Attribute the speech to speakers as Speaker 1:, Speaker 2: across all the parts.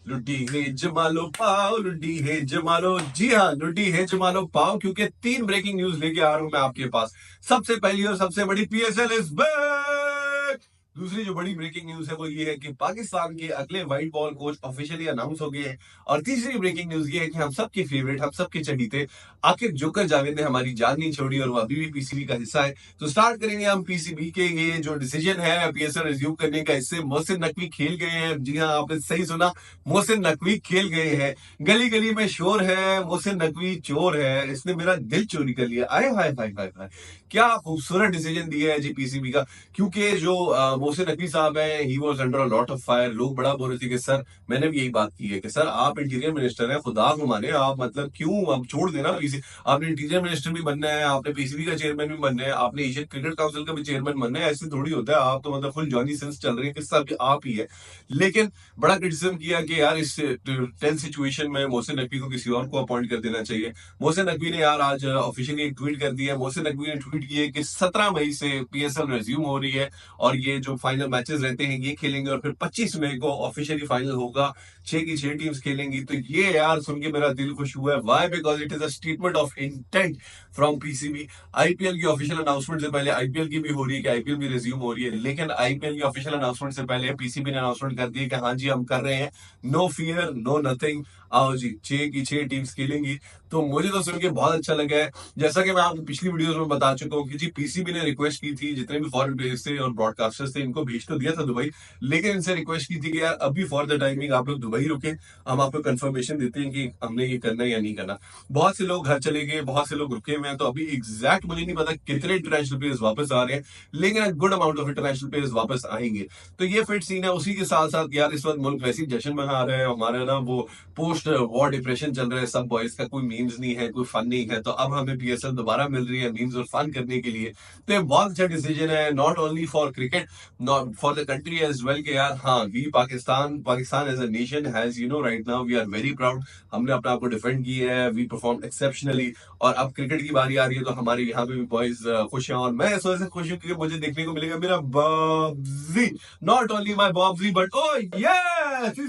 Speaker 1: लुड्डी है जमालो पाओ, लुड्डी है जमालो। जी हाँ, लुड्डी है जमालो पाओ, क्योंकि 3 ब्रेकिंग न्यूज लेके आ रहा हूं मैं आपके पास। सबसे पहली और सबसे बड़ी, पीएसएल इज बैक। दूसरी जो बड़ी ब्रेकिंग न्यूज है वो ये है कि पाकिस्तान के अगले white ball coach officially announce हो गए हैं। और तीसरी ब्रेकिंग न्यूज ये है कि हम सबके फेवरेट, हम सबके चहीते आकिब जोकर जावेद ने हमारी जान नहीं छोड़ी और वो अभी भी पीसीबी का हिस्सा है। तो स्टार्ट करेंगे हम पीसीबी के ये जो डिसीजन है पीएसएल रिज्यूम करने का। इससे मोहसिन नकवी खेल गए हैं। जी हाँ, आपने सही सुना, मोहसिन नकवी खेल गए हैं। गली गली में शोर है, मोहसिन नकवी चोर है, इसने मेरा दिल चोरी कर लिया। आए हाय हाय हाय हाय, क्या खूबसूरत डिसीजन दिया है जी पीसीबी का। क्योंकि जो मोहसिन नकवी साहब है, he was under a lot of fire. लोग बड़ा बोल रहे थे कि सर, मैंने भी यही बात की है कि सर आप इंटीरियर मिनिस्टर हैं, खुदा को माने आप, मतलब क्यों आप छोड़ देना पीसी। आपने इंटीरियर मिनिस्टर भी बनना है, आपने पीसीबी का चेयरमैन भी बनना है, आपने एशियन क्रिकेट काउंसिल का भी चेयरमैन बनना है। ऐसे थोड़ी होता है, आप तो मतलब फुल जॉनी सिंस चल रहे हैं, किस साल आप ही है। लेकिन बड़ा क्रिटिसिज्म किया कि यार इस टेंस सिचुएशन में मोहसिन नकवी को किसी और को अपॉइंट कर देना चाहिए। मोहसिन नकवी ने यार आज ऑफिशियली एक ट्वीट कर दिया। मोहसिन नकवी ने ट्वीट किया कि 17 मई से पीएसएल रिज्यूम हो रही है और ये जो फाइनल मैचेस रहते हैं ये खेलेंगे और फिर 25 मई को ऑफिशियली फाइनल होगा। 6 की 6 टीम्स खेलेंगी। तो ये यार सुन के मेरा दिल खुश हुआ है। Why? Because it is a statement of intent from PCB. IPL की ऑफिशियल अनाउंसमेंट से पहले, आईपीएल की भी हो रही है कि आईपीएल भी रिज्यूम हो रही है, लेकिन आईपीएल की ऑफिशियल अनाउंसमेंट से पहले पीसीबी ने अनाउंसमेंट कर दी है कि हाँ जी हम कर रहे हैं। No fear, no nothing. आओ जी, 6 की 6 टीम्स खेलेंगी। तो मुझे तो सुन के बहुत अच्छा लगा है। जैसा कि मैं आपको पिछली वीडियोस में बता चुका हूँ कि जी पीसीबी ने रिक्वेस्ट की थी, जितने भी फॉरेन प्लेयर्स थे और ब्रॉडकास्टर्स थे इनको भेज तो दिया था दुबई, लेकिन इनसे रिक्वेस्ट की थी कि यार अभी फॉर द टाइमिंग आप लोग दुबई रुके, हम आपको कंफर्मेशन देते हैं कि हमने ये करना है या नहीं करना। बहुत से लोग घर चले गए, बहुत से लोग रुके हुए हैं, तो अभी एग्जैक्ट मुझे नहीं पता कितने इंटरनेशनल प्लेयर्स वापस आ रहे हैं, लेकिन good amount of international players वापस आएंगे। तो ये फिट सीन है। उसी के साथ साथ यार इस वक्त मुल्क वैसे ही जश्न मना रहा है। हमारा ना वो पोस्ट वॉर डिप्रेशन चल रहा है सब बॉयज का, कोई मीम्स नहीं है, कोई फन नहीं है। तो अब हमें पीएसएल दोबारा मिल रही है मीम्स और फन करने के लिए। तो ये बहुत अच्छा डिसीजन है, not only for cricket, not for the country as well. के यार हाँ, we Pakistan as a nation has, you know, right now we are very proud. हमने अपने आप को डिफेंड किया है, वी परफॉर्म एक्सेप्शनली। और अब क्रिकेट की बारी आ रही है तो हमारे यहाँ पे भी बॉयज खुश हैं। और मैं इस वजह से खुश हूँ क्योंकि मुझे देखने को मिलेगा मेरा Babji, not only my Babji but oh yes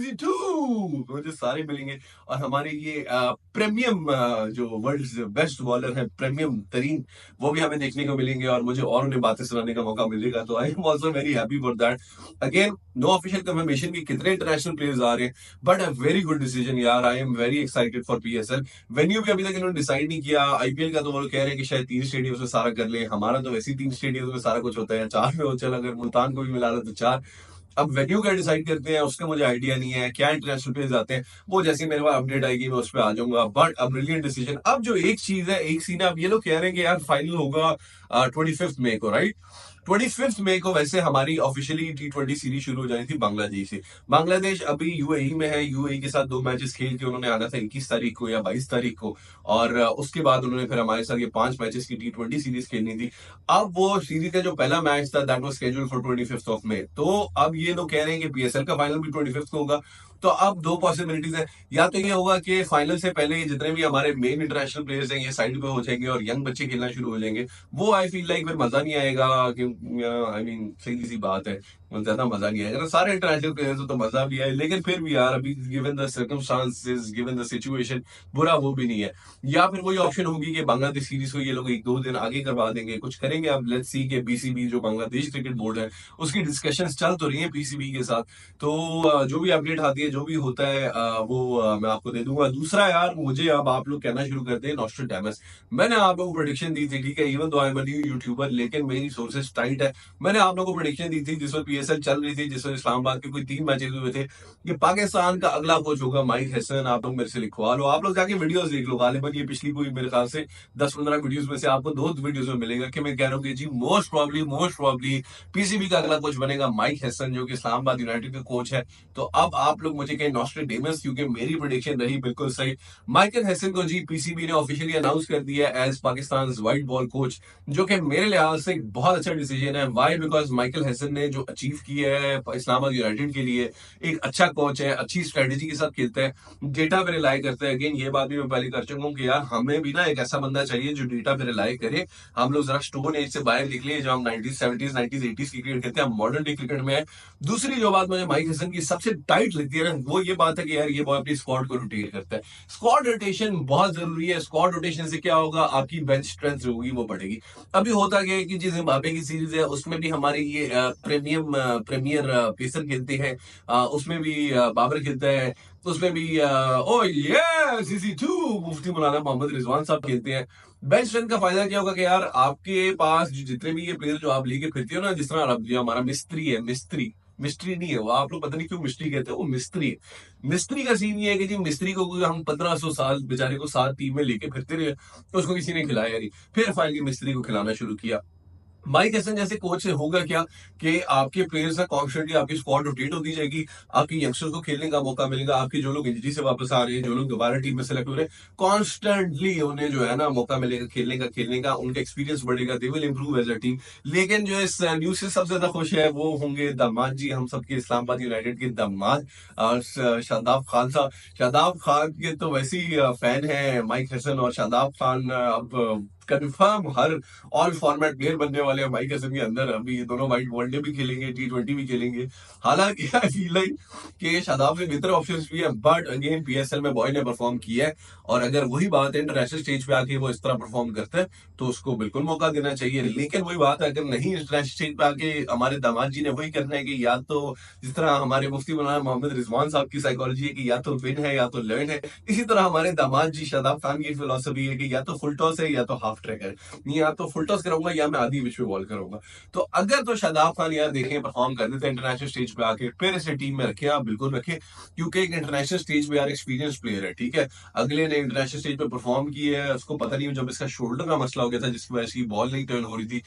Speaker 1: मुझे सारे मिलेंगे। और हमारे ये प्रीमियम जो वर्ल्ड्स बेस्ट बॉलर है, प्रीमियम तरीन, वो भी हमें देखने को मिलेंगे और मुझे और उन्हें बातें सुनाने का मौका मिलेगा। तो I am also very happy for that. Again, no official confirmation की कितने इंटरनेशनल प्लेयर्स आ रहे हैं, but a very good decision यार। I am very excited for PSL. Venue भी अभी तक इन्होंने डिसाइड नहीं किया। आईपीएल का तो वो लोग कह रहे हैं कि शायद 3 स्टेडियम में सारा कर ले। हमारा तो वैसे ही 3 स्टेडियम में सारा कुछ होता है, 4 में हो, चल अगर मुल्तान को भी मिला रहा तो 4। अब वेन्यू का डिसाइड करते हैं, उसका मुझे आइडिया नहीं है। क्या इंटरनेशनल प्लेयर्स आते हैं वो जैसे मेरे पास अपडेट आएगी मैं उस पर आ जाऊंगा। बट अब ब्रिलियंट डिसीजन। अब जो एक चीज है, एक सीन है, अब ये लोग कह रहे हैं कि यार फाइनल होगा 25 मई को, राइट? 25 मई को वैसे हमारी ऑफिशियली T20 सीरीज शुरू हो जानी थी बांग्लादेश से। बांग्लादेश अभी यूएई में है, यूएई के साथ 2 मैचेस खेल के उन्होंने आना था 21 तारीख को या 22 तारीख को। और उसके बाद उन्होंने फिर हमारे साथ ये 5 मैचेस की T20 सीरीज खेलनी थी। अब वो सीरीज का जो पहला मैच था दैट वाज स्केड्यूल्ड फॉर 25 मई। तो अब ये लोग कह रहे हैं कि पीएसएल का फाइनल भी 25 को होगा। तो अब 2 पॉसिबिलिटीज है। या तो ये होगा कि फाइनल से पहले जितने भी हमारे मेन इंटरनेशनल प्लेयर्स हैं ये साइड पे हो जाएंगे और यंग बच्चे खेलना शुरू हो जाएंगे। वो आई फील लाइक फिर मजा नहीं आएगा। आई मीन सीधी सी बात है, ज्यादा मजा नहीं आएगा ना। सारे इंटरनेशनल प्लेयर्स हो तो मजा भी आए, लेकिन फिर भी यार अभी given the circumstances, given the situation, बुरा वो भी नहीं है। या फिर वही ऑप्शन होगी कि बांग्लादेश सीरीज को ये लोग 1-2 दिन आगे करवा देंगे, कुछ करेंगे। अब लेट्स सी के बीसीबी जो बांग्लादेश क्रिकेट बोर्ड है उसकी डिस्कशंस चल तो रही है पीसीबी के साथ। तो जो भी अपडेट आती है, जो भी होता है वो मैं आपको दे दूंगा। दूसरा यार, मुझे अब आप लोग कहना शुरू करते हैं नॉस्ट्रेडामस। मैंने आप लोगों को प्रेडिक्शन दी थी, ठीक है, even though I am a new YouTuber, लेकिन मेरी सोर्सेस टाइट है। मैंने आप लोगों को प्रेडिक्शन दी थी जिस वक्त पीएसएल चल रही थी, जिस वक्त इस्लामाबाद के कोई 3 मैचेस हुए थे, कि पाकिस्तान का अगला कोच होगा माइक हैसन। आप लोग मेरे से लिखवा लो, आप लोग जाके वीडियोस देख लो। गालिबन ये पिछली कोई मेरे ख्याल से 10-15 वीडियोस में से आपको 2 वीडियोस में मिलेगा कि मैं कह रहा हूँ कि जी मोस्ट प्रॉब्ली पीसीबी का अगला कोच बनेगा माइक हैसन, जो कि इस्लामाबाद यूनाइटेड का कोच है। तो अब आप लोग मुझे कहें नॉस्ट्रेडेमस, क्योंकि मेरी प्रेडिक्शन रही बिल्कुल सही। माइकल हैसन को जी पीसीबी ने ऑफिशियली अनाउंस कर दिया as Pakistan white ball coach, जो कि मेरे लिहाज से एक बहुत अच्छा डिसीजन है। व्हाई? बिकॉज माइकल हैसन ने जो अचीव अचीव की है इस्लामाबाद यूनाइटेड के लिए। एक अच्छा कोच है, अच्छी स्ट्रेटेजी के साथ खेलता है, डेटा पे रिलाई करता है। अगेन ये बात भी मैं पहले कर चुका हूँ कि यार हमें भी ना एक ऐसा बंदा चाहिए जो डेटा पे रिलाई करे। हम लोग जरा स्टोन एज से बाहर निकले, जो हम 90s 70s 90s 80s की क्रिकेट खेलते हैं, हम मॉडर्न डे क्रिकेट में है। दूसरी जो बात मुझे माइक हसन की सबसे टाइट लगती है ना, वो ये बात है कि यार ये बॉय अपनी स्क्वाड को रोटेट करता है। स्क्वाड रोटेशन बहुत जरूरी है। स्क्वाड रोटेशन से क्या होगा, आपकी बेंच स्ट्रेंथ जो होगी वो बढ़ेगी। अभी होता क्या है कि जिस जिम्बाब्वे की सीरीज है उसमें भी हमारे ये प्रीमियर पेसर खेलते हैं, उसमें भी बाबर खेलता है, उसमें भी ओ ये सीसी2 मुफ्ती मौलाना मोहम्मद रिजवान साहब खेलते हैं। बेंच स्ट्रेंथ का फायदा क्या होगा कि यार आपके पास जितने भी ये प्लेयर जो आप लेके फिरते हो ना, जिस तरह जो हमारा मिस्त्री है, मिस्त्री नहीं है वो, आप लोग पता नहीं क्यों मिस्त्री कहते हो, वो मिस्त्री है। मिस्त्री का सीन ये है कि जी मिस्त्री को हम 1500 साल बेचारे को साथ टीम में लेके फिरते रहे, तो उसको किसी ने खिलाया नहीं, फिर फाइनली मिस्त्री को खिलाना शुरू किया। माइक हेसन जैसे कोच से होगा क्या कि आपके प्लेयर्स का कॉन्स्टेंटली आपकी स्क्वाड रोटेट होती जाएगी, आपकी यंगस्टर्स को खेलने का मौका मिलेगा, आपके जो लोग इंजरी से वापस आ रहे हैं, जो लोग दोबारा टीम में सेलेक्ट हो रहे हैं, कॉन्स्टेंटली उन्हें जो है ना मौका मिलेगा खेलने का, उनका एक्सपीरियंस बढ़ेगा, they will improve as a team. लेकिन जो इस न्यूज से सबसे ज्यादा खुश है वो होंगे दामाद जी, हम सबके इस्लामाबाद यूनाइटेड के दामाद शादाब खान साहब। शादाब खान के तो वैसे ही फैन है माइक हेसन, और शादाब खान अब कंफर्म हर ऑल फॉर्मेट प्लेयर बनने वाले हैं माइक हसन के अंदर। अभी ये दोनों वाइट वनडे भी खेलेंगे, T20 भी खेलेंगे। हालांकि आई फील लाइक कि शादाब से बेहतर ऑप्शंस भी है, बट अगेन PSL में बॉय ने परफॉर्म किया है, और अगर वही बात है इंटरनेशनल स्टेज पे आके वो इस तरह परफॉर्म करता है तो उसको बिल्कुल मौका देना चाहिए। लेकिन वही बात है, अगर नहीं इंटरनेशनल स्टेज पे आके हमारे दामाद जी ने वही करना है कि या तो जिस तरह हमारे मुफ्ती मौलाना मोहम्मद रिजवान साहब की साइकोलॉजी है कि या तो विन है या तो लर्न है, इसी तरह हमारे दामाद जी शादाब खान की फिलोसफी है कि या तो फुल टॉस है या तो हाफ ट्रैक है, या तो फुल टॉस कराऊंगा या मैं आधी विच पे बॉल करूंगा। तो अगर तो शादाब खान यार देखें परफॉर्म कर देते हैं इंटरनेशनल स्टेज पे आके, फिर इसे टीम में रखे, आप बिल्कुल रखें, क्योंकि एक इंटरनेशनल स्टेज पे यार एक्सपीरियंस प्लेयर है, ठीक है। अगले ने इंटरनेशनल स्टेज पे परफॉर्म किया है, उसको पता नहीं जब इसका शोल्डर का मसला हो गया था जिसकी वजह से बॉल नहीं टर्न हो रही थी,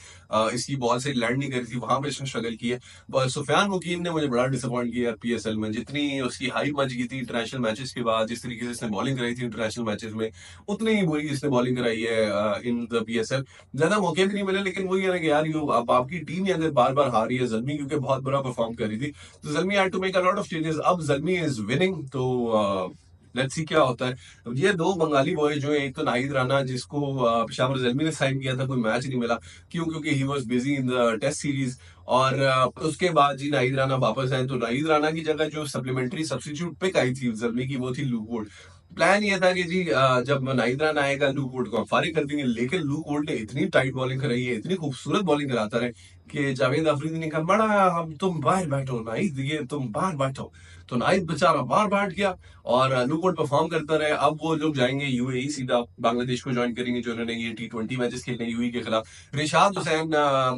Speaker 1: इसकी बॉल से लैंड नहीं कर रही थी, वहां पे इसने स्ट्रगल किया है। सुफियान मुकीम ने मुझे बड़ा डिसअपॉइंट किया PSL में, जितनी उसकी हाइप मच गई थी इंटरनेशनल मैचेस के बाद, जिस तरीके से इसने बॉलिंग कराई थी इंटरनेशनल मैचेस में, उतनी ही बुरी इसने बॉलिंग कराई है इन द PSL। ज्यादा मौके भी नहीं मिले, लेकिन वही है ना कि यार यू अब आपकी टीम ही अगर बार बार हार रही है, जल्मी क्योंकि बहुत बुरा परफॉर्म कर रही थी, तो Zalmi had to make a lot of changes. अब जल्मी इज विनिंग, तो लेट्स सी क्या होता है। ये दो बंगाली बॉय जो है, एक तो नाहिद राना जिसको पेशावर जल्मी ने साइन किया था, कोई मैच नहीं मिला, क्यों, क्योंकि he was busy in the test series, और उसके बाद जी नाहिद राना वापस आए, तो नाहिद राना की जगह जो सप्लीमेंट्री सब्स्टिट्यूट पिक आई थी जल्मी की, वो थी लूक वुड। प्लान ये था कि जी जब नाहिद राना आएगा लूक वुड को हम फारिग कर देंगे, लेकिन लूक वुड ने इतनी टाइट बॉलिंग कराई है, इतनी खूबसूरत बॉलिंग कराता रहे कि जावेद अफरीदी ने कहा बड़ा हम तुम बाहर बैठो नाहिद, ये तुम बाहर बैठो, तो नाहिद बेचारा बाहर बैठ गया और लूक वुड परफॉर्म करता रहे। अब वो लोग जाएंगे UAE, सीधा बांग्लादेश को ज्वाइन करेंगे, जो उन्होंने ये T20 मैचेस खेलने UAE के खिलाफ। रिशाद हुसैन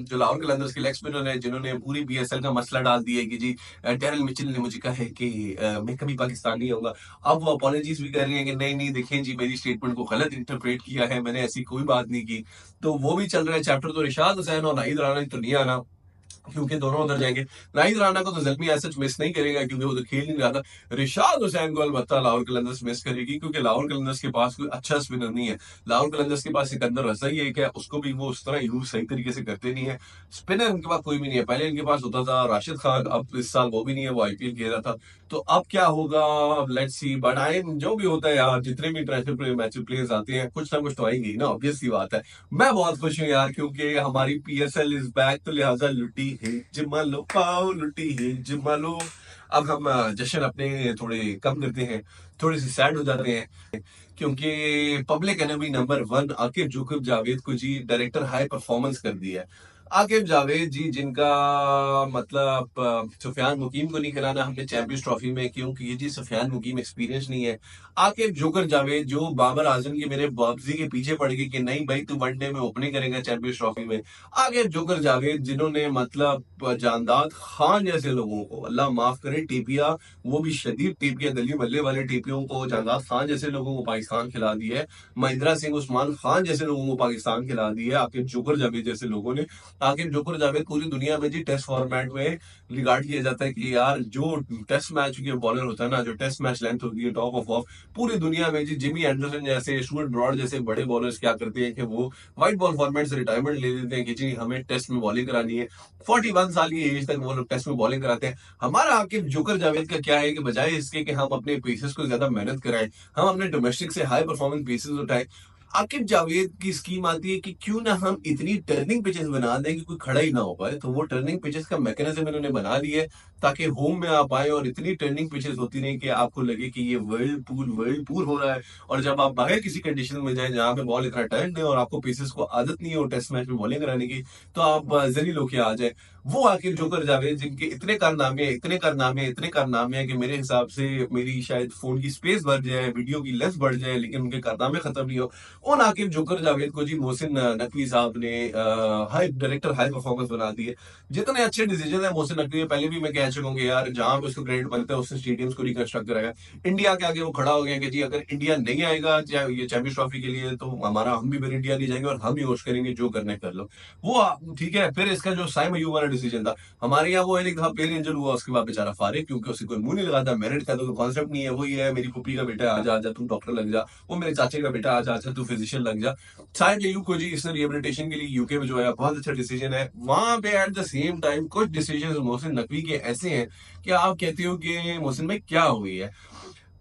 Speaker 1: जो लाहौर कलंदर्स के लेग स्पिनर है, जिन्होंने पूरी PSL का मसला डाल दिया है कि जी टेरल मिचेल ने मुझे कहा है कि मैं कभी पाकिस्तान नहीं आऊंगा। अब वो अपॉलॉजीज भी कर रही हैं कि नहीं नहीं देखें जी मेरी स्टेटमेंट को गलत इंटरप्रेट किया है, मैंने ऐसी कोई बात नहीं की। तो वो भी चल रहा है चैप्टर। तो रिशाद हुसैन और नाहिद राना तो नहीं आना, क्योंकि दोनों उधर जाएंगे। नाहिद राना को तो जल्मी ऐसा मिस नहीं करेगा क्योंकि वो तो खेल नहीं रहा था। रिशाद हुसैन को अलबत्ता लाहौर कलंदर्स मिस करेगी, क्योंकि लाहौर कलंदर्स के पास कोई अच्छा स्पिनर नहीं है। लाहौर कलंदर्स के पास सिकंदर रजा ही एक है, उसको भी वो उस तरह यूज सही तरीके से करते नहीं है। स्पिनर इनके पास कोई भी नहीं है। पहले इनके पास होता था राशिद खान, अब इस साल वो भी नहीं है, वो IPL खेल रहा था। तो अब क्या होगा, लेट्स सी। बट आई जो भी होता है यार, जितने भी इंटरनेशनल मैच प्लेयर्स आते हैं कुछ ना कुछ तो आएंगे ही ना, ऑब्वियस सी बात है। मैं बहुत खुश हूँ यार, क्योंकि हमारी PSL इज बैक, तो लिहाजा लुटी है जमालो पाओ, लुटी है जमालो। अब हम जश्न अपने थोड़े कम करते हैं, थोड़े से सैड हो जाते हैं, क्योंकि पब्लिक एनिमी नंबर 1 आकिब जोकिब जावेद को जी डायरेक्टर हाई परफॉर्मेंस कर दिया है। आकिब जावेद जी, जिनका मतलब सुफियान मुकीम को नहीं खिलाना हमने चैंपियंस ट्रॉफी में, क्योंकि ये जी सुफियान मुकीम एक्सपीरियंस नहीं है। आकिब जोकर जावेद जो बाबर आजम की मेरे बाबजी के पीछे पड़ गई कि नहीं भाई तू वनडे में ओपनिंग करेगा चैंपियंस ट्रॉफी में। आकिब जोकर जावेद जिन्होंने मतलब जानदाद खान जैसे लोगों को, अल्लाह माफ करे टीपिया, वो भी शदीद टीपिया, गली मल्ले वाले टीपियों को, जानदाद खान जैसे लोगों को पाकिस्तान खिला दिया है। महिंद्रा सिंह उस्मान खान जैसे लोगों को पाकिस्तान खिला दिया है आकिब जोकर जावेद जैसे लोगों ने। आकिब जोकर जावेद पूरी दुनिया में जी टेस्ट फॉर्मेट में रिगार्ड किया जाता है कि यार जो टेस्ट मैच के बॉलर होता है ना, जो टेस्ट मैच लेंथ होती है टॉप ऑफ ऑफ पूरी दुनिया में जी जिमी एंडरसन जैसे, स्टुअर्ट ब्रॉड जैसे बड़े बॉलर्स क्या करते हैं कि वो व्हाइट बॉल फॉर्मेट से रिटायरमेंट ले लेते हैं कि जी हमें टेस्ट में बॉलिंग करानी है। 41 साल की एज तक वो लोग टेस्ट में बॉलिंग कराते हैं। हमारा आकिब जोकर जावेद का क्या है कि बजाय इसके कि हम अपने पेसर्स को ज्यादा मेहनत कराएं, हम अपने डोमेस्टिक से हाई परफॉर्मेंस पेसर्स उठाएं, आकिब जावेद की स्कीम आती है कि क्यों ना हम इतनी टर्निंग पिचेस बना दें कि कोई खड़ा ही ना हो पाए। तो वो टर्निंग पिचेस का मैकेनिज्म इन्होंने बना लिया है ताकि होम में आप आए और इतनी टर्निंग पिचेस होती रही कि आपको लगे कि ये वर्ल्ड पूल हो रहा है। और जब आप बाहर किसी कंडीशन में जाए जहां पे बॉल इतना टर्न है और आपको पेसर्स को आदत नहीं हो टेस्ट मैच में बॉलिंग कराने की, तो आप जलील होके आ जाए। वो आकिब जोकर जावेद जिनके इतने कारनामे हैं कि मेरे हिसाब से मेरी शायद फोन की स्पेस बढ़ जाए, वीडियो की लेंथ बढ़ जाए, लेकिन उनके कारनामे खत्म नहीं हो। उन आकिब जोकर जावेद को जी मोहसिन नकवी साहब ने हाई डायरेक्टर हाई परफॉर्मेंस बना दी है। जितने अच्छे डिसीजन है मोहसिन नकवी ने, पहले भी मैं कह चुका हूँ कि यार जहां पे उसको क्रेडिट बनता है उसने स्टेडियम्स को रिकंस्ट्रक्ट कराया। इंडिया के आगे वो खड़ा हो गया कि जी अगर इंडिया नहीं आएगा ये चैंपियंस ट्रॉफी के लिए तो हमारा हम भी फिर इंडिया नहीं जाएंगे और हम ही होस्ट करेंगे, जो करना है कर लो। वो ठीक है। फिर इसका जो साइम अयूब वाला डिसीजन था, हमारे यहाँ वो एक दफा प्लेयर इंजर हुआ, उसके बाद बेचारा फारिग, क्योंकि उसे कोई मुंह नहीं लगाता। मेरिट का तो कॉन्सेप्ट नहीं है, वही है मेरी पुप्पी का बेटा आजा आजा तू डॉक्टर लग जा, वो मेरे चाचे का बेटा आजा आजा तू फिजिशियन लग जा। साइम अयूब को जी इसने रिहेबिलिटेशन के लिए यूके में जो है बहुत अच्छा डिसीजन है। वहां पे एट द सेम टाइम कुछ डिसीजन मोहसिन नकवी के ऐसे हैं कि आप कहते हो कि मोहसिन में क्या हुई है।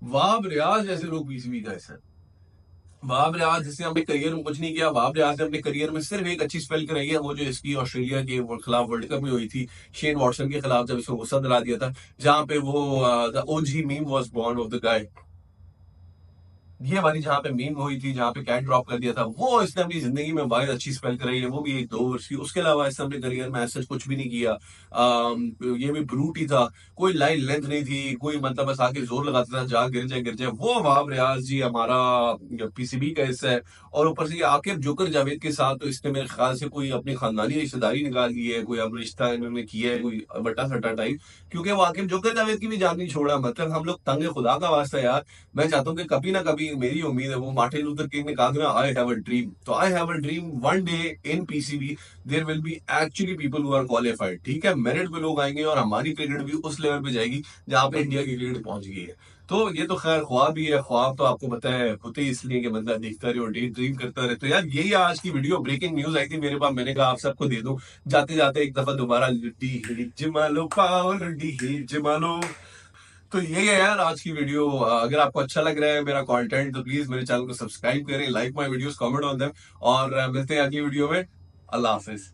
Speaker 1: वाब रियाज जैसे लोग बीसीबी का हिस्सा, वहाब रियाज जिसने अपने करियर में कुछ नहीं किया, वहाब रियाज ने अपने करियर में सिर्फ एक अच्छी स्पेल कराई है, वो जो इसकी ऑस्ट्रेलिया के खिलाफ वर्ल्ड कप में हुई थी, शेन वॉटसन के खिलाफ, जब इसको गुस्सा दिला दिया था, जहां पे वो the OG meme was born of the guy. ये वाली जहाँ पे मीम हुई थी, जहाँ पे कैट ड्रॉप कर दिया था, वो इसने अपनी जिंदगी में वाहिद अच्छी स्पेल कराई है, वो भी एक 2 वर्ष की। उसके अलावा इसने अपने करियर में ऐसा कुछ भी नहीं किया। ये भी ब्रूट ही था, कोई लाइन लेंथ नहीं थी, कोई मतलब बस आके जोर लगाता था, जहाँ गिर जाए वो वहाब रियाज जी हमारा पीसीबी का हिस्सा है। और ऊपर से ये आकिब जोकर जावेद के साथ तो इसने मेरे ख्याल से कोई अपनी खानदानी रिश्तेदारी निकाल ली है, कोई अब रिश्ता इन्होंने किया है, कोई बट्टा सट्टा टाइप। क्योंकि वो आकिब जोकर जावेद की भी जान नहीं छोड़ा। मतलब हम लोग तंगे खुदा का वास्ता यार, मैं चाहता हूँ कि कभी ना कभी, मेरी उम्मीद है, वो मार्टिन लूथर किंग ने कहा था ना आई हैव अ ड्रीम, तो I have a dream one day in PCB there will be actually people who are qualified. ठीक है, मेरिट पे लोग आएंगे और हमारी क्रिकेट भी उस लेवल पे जाएगी जहां पे इंडिया की क्रिकेट पहुंच गई है। तो ये तो खैर ख्वाब ही है, ख्वाब तो आपको पता है होते ही इसलिए कि बंदा देखता रहे और ड्रीम करता रहे। तो यार यही आज की वीडियो, ब्रेकिंग न्यूज आई थी मेरे पास, मैंने कहा आप सबको दे दूं जाते जाते एक दफा दोबारा। लुड्डी है जमालो पाओ, लुड्डी है जमालो। तो यही है यार आज की वीडियो। अगर आपको अच्छा लग रहा है मेरा कंटेंट तो प्लीज मेरे चैनल को सब्सक्राइब करें, like my videos, comment on them, और मिलते हैं अगली वीडियो में। अल्लाह हाफिज।